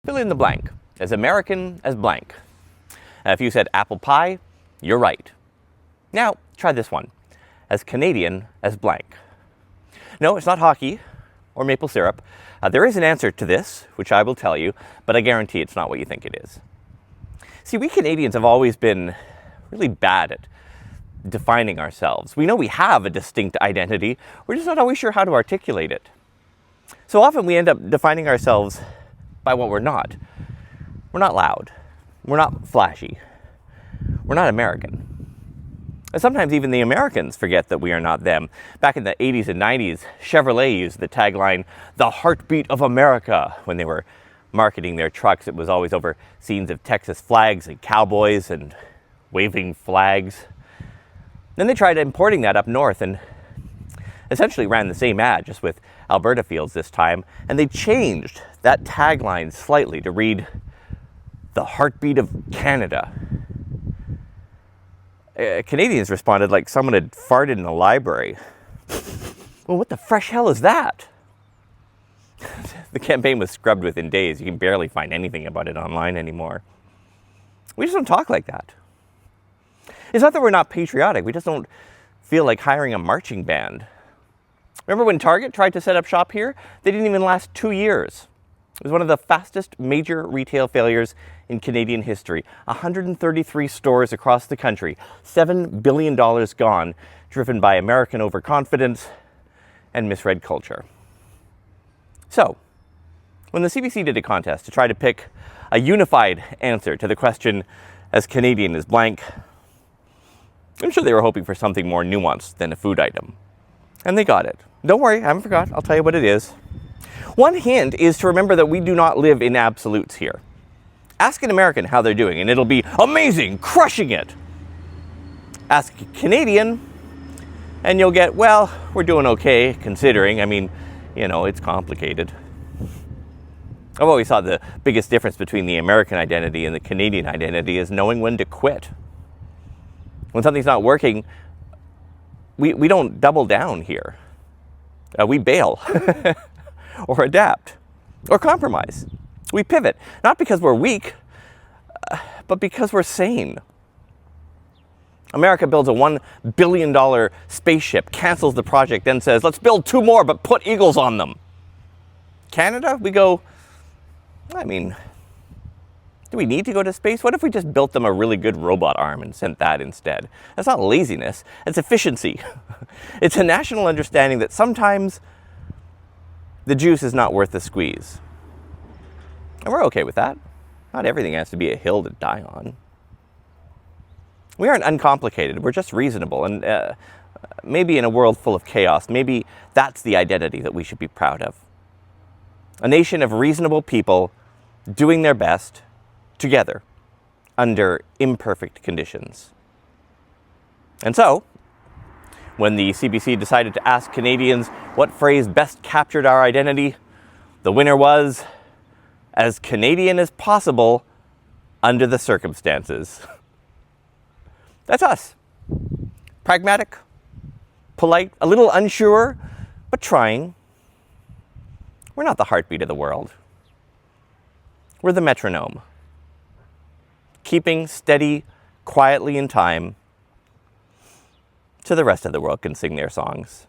Fill in the blank. As American as blank. If you said apple pie, you're right. Now, try this one. As Canadian as blank. No, it's not hockey or maple syrup. There is an answer to this, which I will tell you, but I guarantee it's not what you think it is. See, we Canadians have always been really bad at defining ourselves. We know we have a distinct identity, we're just not always sure how to articulate it. So often we end up defining ourselves by what we're not. We're not loud. We're not flashy. We're not American. And sometimes even the Americans forget that we are not them. Back in the 80s and 90s, Chevrolet used the tagline, "The heartbeat of America," when they were marketing their trucks. It was always over scenes of Texas flags and cowboys and waving flags. Then they tried importing that up north and essentially ran the same ad, just with Alberta fields this time. And they changed that tagline slightly to read, "The heartbeat of Canada." Canadians responded like someone had farted in a library. Well, what the fresh hell is that? The campaign was scrubbed within days. You can barely find anything about it online anymore. We just don't talk like that. It's not that we're not patriotic. We just don't feel like hiring a marching band. Remember when Target tried to set up shop here? They didn't even last 2 years. It was one of the fastest major retail failures in Canadian history. 133 stores across the country, $7 billion gone, driven by American overconfidence and misread culture. So, when the CBC did a contest to try to pick a unified answer to the question, as Canadian as blank, I'm sure they were hoping for something more nuanced than a food item. And they got it. Don't worry, I haven't forgot. I'll tell you what it is. One hint is to remember that we do not live in absolutes here. Ask an American how they're doing, and it'll be amazing, crushing it. Ask a Canadian, and you'll get, well, we're doing okay, considering. I mean, you know, it's complicated. I've always thought the biggest difference between the American identity and the Canadian identity is knowing when to quit. When something's not working, we don't double down here. We bail. Or adapt, or compromise. We pivot, not because we're weak, but because we're sane. America builds a $1 billion spaceship, cancels the project, then says, let's build 2 more, but put eagles on them. Canada, we go, I mean, do we need to go to space? What if we just built them a really good robot arm and sent that instead? That's not laziness, it's efficiency. It's a national understanding that sometimes the juice is not worth the squeeze. And we're okay with that. Not everything has to be a hill to die on. We aren't uncomplicated, we're just reasonable. And maybe in a world full of chaos, maybe that's the identity that we should be proud of. A nation of reasonable people doing their best together under imperfect conditions. And so, when the CBC decided to ask Canadians what phrase best captured our identity, the winner was, as Canadian as possible under the circumstances. That's us. Pragmatic, polite, a little unsure, but trying. We're not the heartbeat of the world. We're the metronome. Keeping steady, quietly in time, so the rest of the world can sing their songs.